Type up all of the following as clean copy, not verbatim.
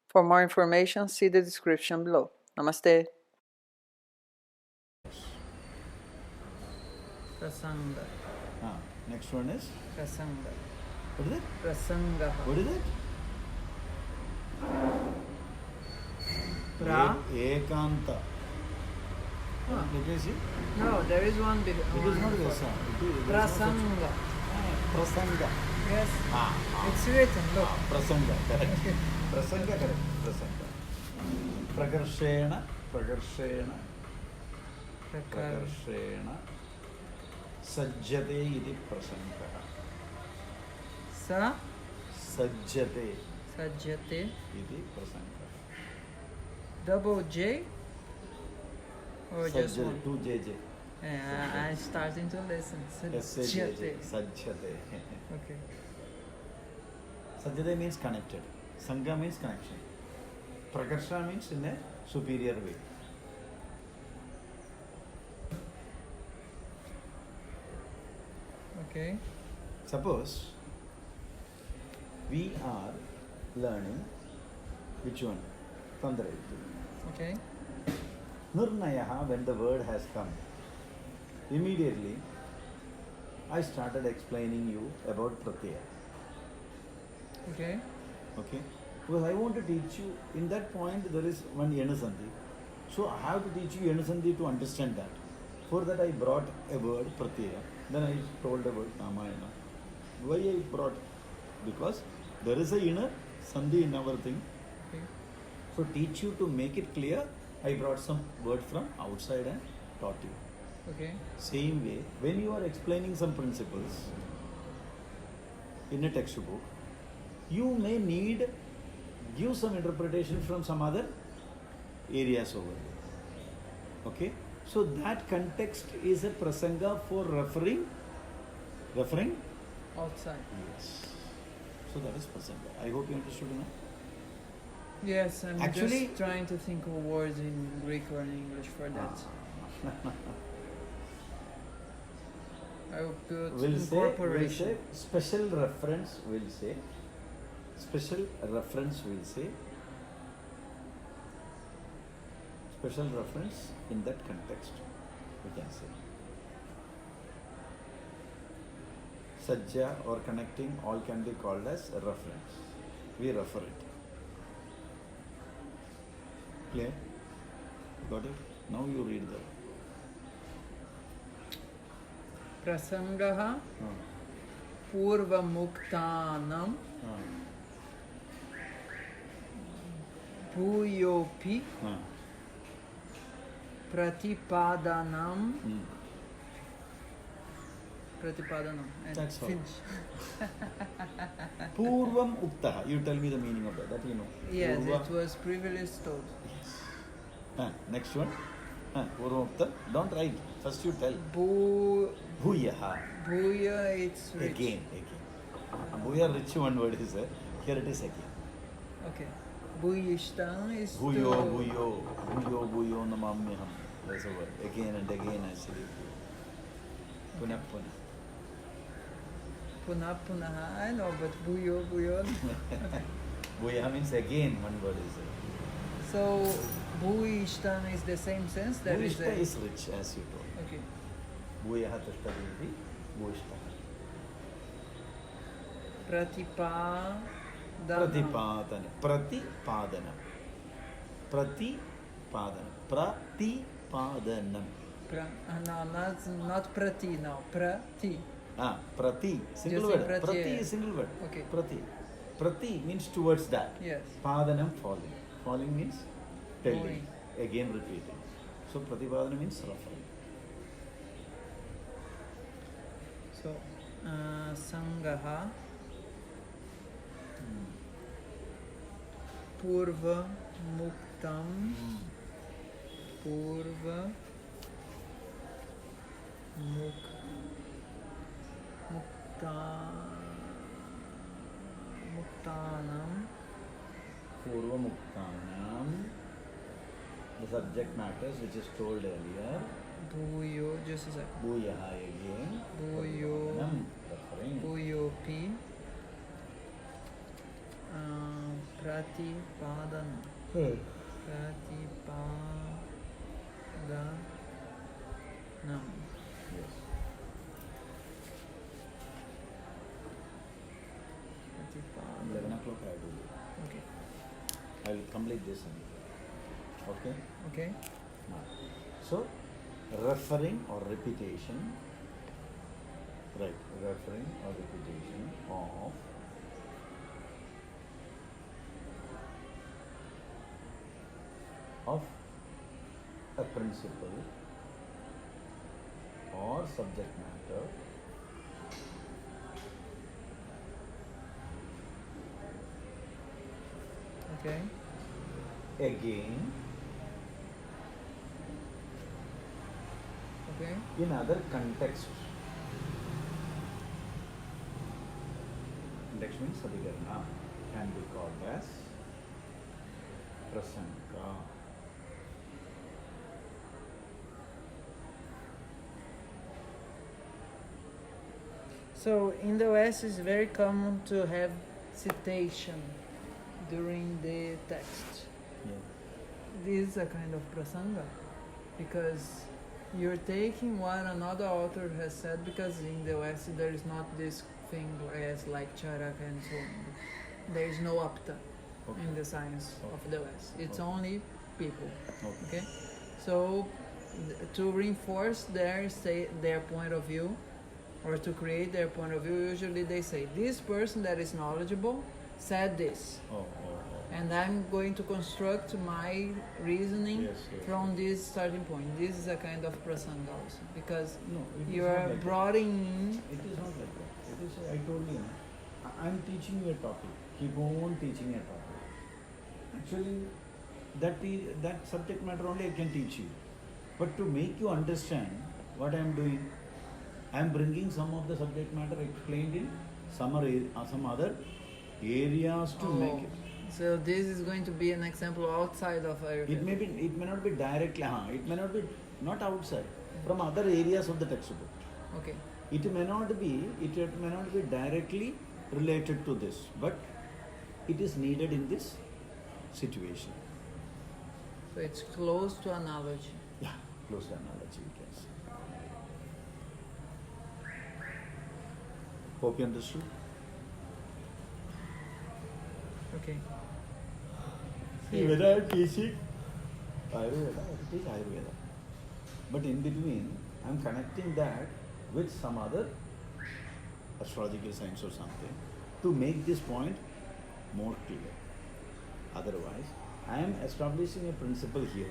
For more information, see the description below. Namaste. Prasanga. Next one is? Prasanga. What is it? Prasanga. What is it? Ekanta. Let me see. No, there is one big. It is not Rasa. Prasanga. Prasanga. Yes. It's written. Look. Prasanga. Correct. Prasanga. Correct. Prasanga. Prakarshena. Prakarshena. Prakarshena. Sajjate iti prasanga. Sa. Sajjate. Sajjate. Iti prasanga. Double J. Or just Sajjate. one? 2JJ. I'm starting to listen. Sajjate. Sajjate. Okay. Sajjate means connected. Sangha means connection. Prakarsha means in a superior way. Okay. Suppose we are learning which one? Tandrayati. Okay. Nirnayaha, when the word has come, immediately I started explaining you about pratyaya. Okay. Okay? Because I want to teach you, in that point there is one Yanasandhi. So I have to teach you Yanasandhi to understand that. For that I brought a word, pratyaya. Then I told the word Ramayana. Why I brought? Because there is a inner sandhi in our thing. Okay. So teach you to make it clear, I brought some word from outside and taught you. Okay. Same way, when you are explaining some principles in a textbook, you may need give some interpretation from some other areas over there. Okay? So that context is a prasanga for referring Outside. Yes. So that is prasanga. I hope you understood enough. Yes, I'm Actually, just trying to think of words in Greek or in English for that. I will put We'll incorporation. say special reference will say special reference in that context we can say. Sajja or connecting all can be called as a reference. We refer it. Clear? Got it? Now you read that. Prasangaha purvamuktanam bhuyopi pratipadanam. Pratipadanam. And that's all. finish. Purvam uktaha. You tell me the meaning of that. That you know. Yes, Purva. it was previously told. Yes. Next one. Purvam ukta. Don't write. First you tell. Bhuyaha. Bhuya, it's rich. Again. Bhuya rich one word is there. Here it is again. Okay. Bhuyishta is Bhuyo namamyaham. That's a word. Again and again I say it. Punah. Punah. I know, but bhuyo. Bhuyaha means again one word is there. So bhuishtan is the same sense. That is Bhuishta is rich as you told. Okay. Bhuyaha tashtaditi. Bhuishta. Pratipadanam. No, not prati. No, prati. Prati. Single Just word. prati, Prati is single word. Okay. Prati means towards that. Yes. Padanam falling. Falling means telling. Going. Again repeating. So pratipadana means referring. So sangaha purva muktam muktanam Purva muktanam. The subject matters which is told earlier. bhuyo, just a second. Bhuyaha again. Bhuyo. Referring. Bhuyopi Pratipadana. Pratipadanam. Yes. Pratipadana. 11 o'clock I will do. Okay. I will complete this one. Okay? Okay. Now, so, referring or repetition, right, referring or repetition of a principle or subject matter Okay. again Okay. in other contexts. Context means Adhikarana can be called as Prasanga. So in the West, it's very common to have citation during the text. Yeah. This is a kind of prasanga because you're taking what another author has said, because in the West there is not this thing as like charaka and so on. There is no apta Okay. in the science of the West. It's Okay. only people. Okay. Okay, so to reinforce their point of view, or to create their point of view, usually they say this person that is knowledgeable said this, Oh. and I'm going to construct my reasoning Yes, yes, from this starting point. This is a kind of prasanga also, because No, it is you not are like brought in. that. It is not like that. It is, I told you, I'm teaching you a topic. Keep on teaching a topic. Actually, that subject matter only I can teach you. But to make you understand what I am doing, I am bringing some of the subject matter explained in some other areas to make it. So this is going to be an example outside of Ayurveda. It may not be directly, it may not be not outside, from other areas of the textbook. Okay. It may not be directly related to this, but it is needed in this situation. So it's close to analogy. Yeah, close analogy we can say. Hope you understood. Okay. See, whether I am teaching Ayurveda, I teach Ayurveda. But in between, I am connecting that with some other astrological science or something to make this point more clear. Otherwise, I am establishing a principle here.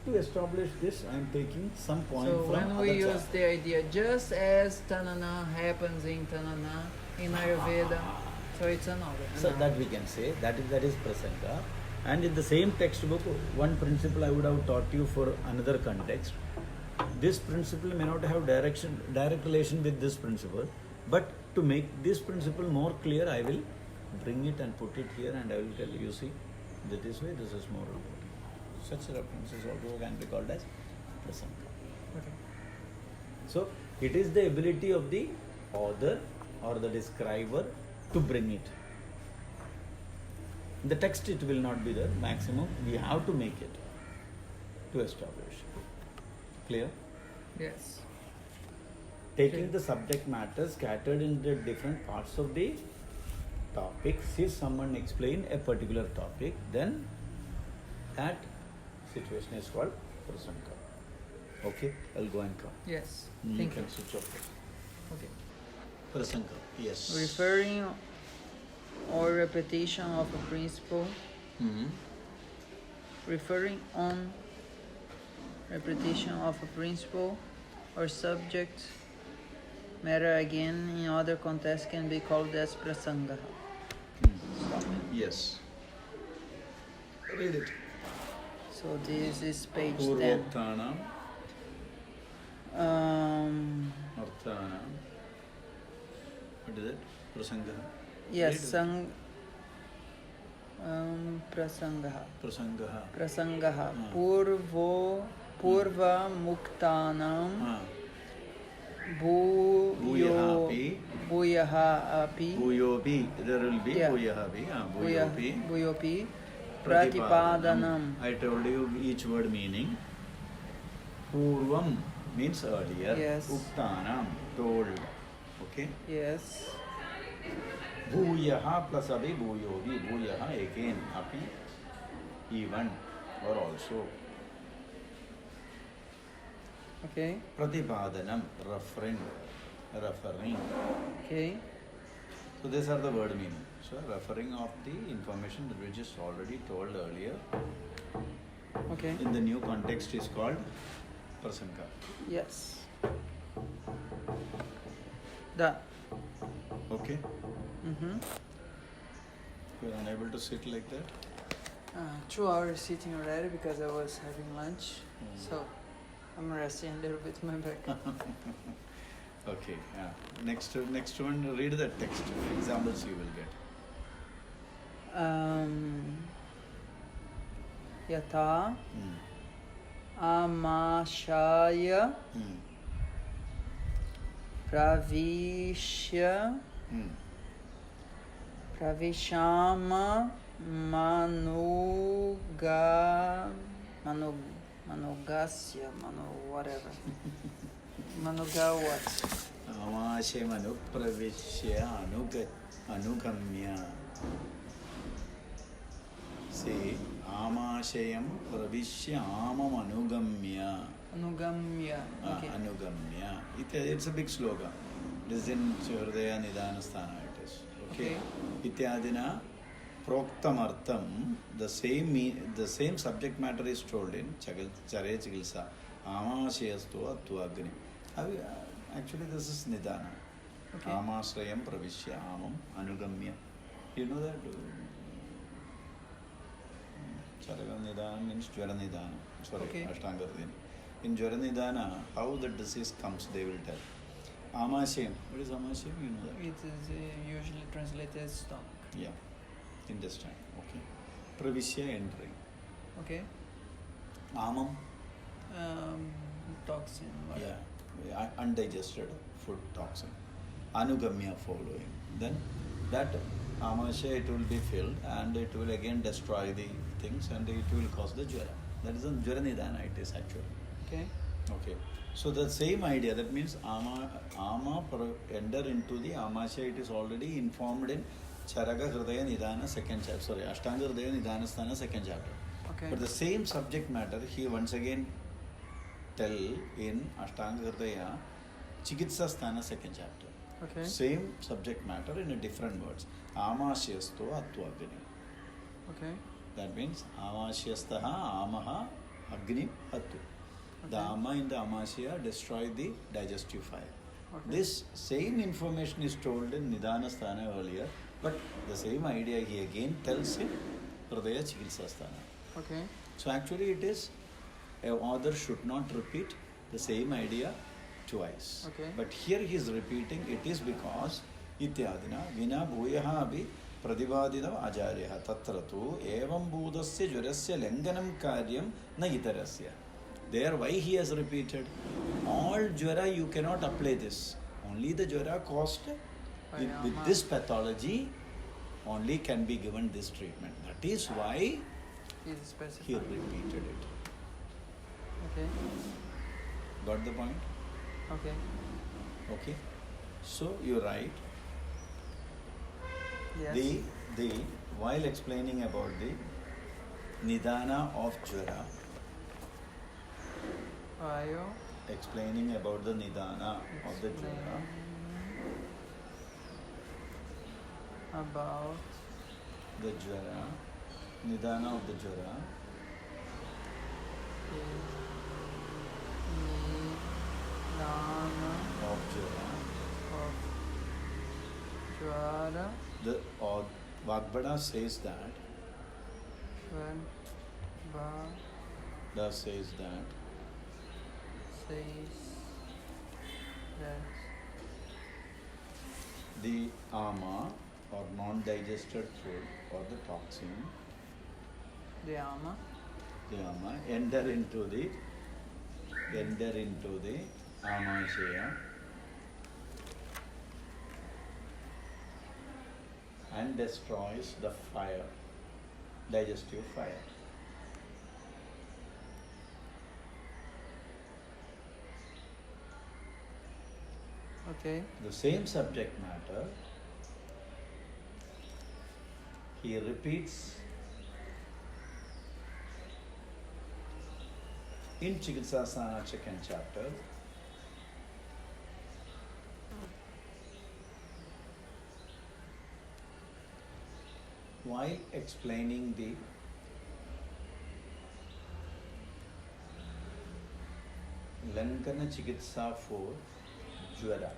To establish this, I am taking some point So from when other we use chapter. the idea, just as Tanana happens in Tanana, in Ayurveda, so it's another. So that we can say, that is Prasanga. And in the same textbook, one principle I would have taught you for another context. This principle may not have direct relation with this principle, but to make this principle more clear, I will bring it and put it here, and I will tell you, see, this way, this is more important. Such references also can be called as Prasanga. Okay. So, it is the ability of the author or the describer to bring it. In the text it will not be there, maximum we have to make it to establish. Clear? Yes. Taking Clear. the subject matter scattered in the different parts of the topic, see someone explain a particular topic, then that situation is called Prasanga. Okay, I'll go and come. Yes. You Thank can you. switch off. Okay. Prasanga, yes. Referring or repetition of a principle. Mm-hmm. Referring on repetition of a principle or subject matter again in other contexts can be called as prasanga. Stop. Yes. Read it. So this is page 10. Purvoktanam, Um, Arthanam. What is it? Prasanga. yes, Read it. prasangaha. Prasangaha. Prasangaha. Purva muktanam Bhuyo. Bhuyahapi. Bhuyaha api. Bhuyopi. There will be Yeah. Bhuyahapi. Bhuyopi. Bhuyopi. Pratipadanam. Pratipadanam. I told you each word meaning. Purvam means earlier. Yes. Uktanam, told. Okay. Yes. Bhuyaha plus abhi bhuyobi. Bhuyaha again. Api even or also. Okay. Pratipadanam, referring. Okay. So these are the word meaning. So referring of the information that we just already told earlier. Okay. In the new context is called prasanka. Yes. Done. Okay. Mm-hmm. You are unable to sit like that. 2 hours sitting already because I was having lunch. Mm. So I'm resting a little bit my back. Okay. Next one. Read the text. Examples you will get. Yatha amashaya pravishya pravishama manugasya whatever manuga what Amashem anupravishya anugamya. See, Amashayam pravishya amam anugamya. anugamya. Okay. Anugamya. It's a big slogan. It is in Hridaya Nidana Sthana. It is. Okay. Ityadina proktamartham. The same subject matter is told in Chare Chikilsa. Amashayastu Attvagni. Actually, this is Nidana. Okay. Amashrayam pravishya amam anugamya. You know that? Charaka Nidana means Jvara Nidana. Sorry, Okay. Ashtanga Hridaya. In Jvara Nidana, how the disease comes, they will tell. Amashayam. What is Amashayam? You know that? It is usually translated as stomach. Yeah. Intestine. Okay. Pravishya entering. Okay. Amam. Toxin. Whatever. Yeah. Undigested food toxin. Anugamya following. Then that Amashya, it will be filled and it will again destroy the things and it will cause the Jvara. That is a Jvara Nidana it is actually. Okay. Okay. So the same idea, that means enter into the Amashya, it is already informed in Charaka Hridaya Nidana second chapter. Sorry, Ashtanga Hridaya Nidana Sthana second chapter. Okay. But the same subject matter he once again tell in Ashtanga Hridaya Chikitsa Sthana second chapter. Okay. Same subject matter in a different words. Amasyasto Attvagni. Okay. That means Amasyastaha Amaha Agni Attu. The Okay. Ama in the Amasya destroy the digestive fire. Okay. This same information is told in Nidana Sthana earlier, but the same idea he again tells in Hridaya Chikitsa Sthana. Okay. So actually it is, a author should not repeat the same idea twice. Okay. But here he is repeating, it is because Ityadina Vina Bhuyaha Abhi Pradivadina Acharyaha Tatratu Evam Budasya Jvarasya Lenganam Karyam Na Itarasya. There why he has repeated? All Jvara you cannot apply this. Only the Jvara caused with this pathology only can be given this treatment. That is why Is specified. he repeated it. Okay. Got the point? Okay. Okay. So you write Yes. the while explaining about the Nidana of Jvara, Vayo. explaining about the Nidana of the Jvara, About the Jvara, Nidana of the Jvara, Nidana of Jvara, of Jvara the Vagbhada says that, when the says that says that the ama or non-digested food or the toxin, the ama enter into the amashaya and destroys the fire, digestive fire. Okay. The same subject matter, he repeats in Chikitsasana second chapter. While explaining the Lankana Chikitsa for Jwara.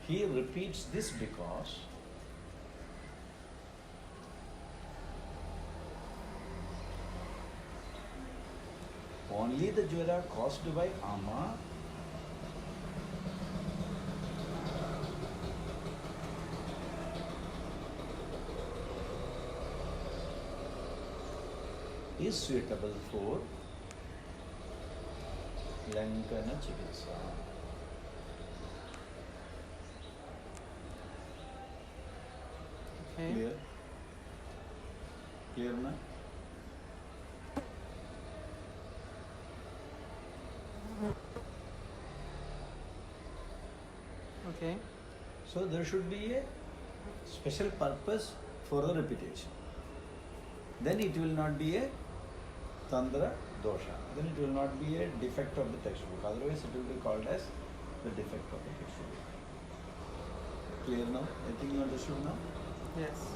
He repeats this because only the Jwara caused by Ama is suitable for Lankana Chikitsa. Okay. Clear? Clear na? Okay. So there should be a special purpose for the repetition. Then it will not be a Tandra dosha. Then it will not be a defect of the textbook. Otherwise it will be called as the defect of the textbook. Clear now? I think you understood now? Yes.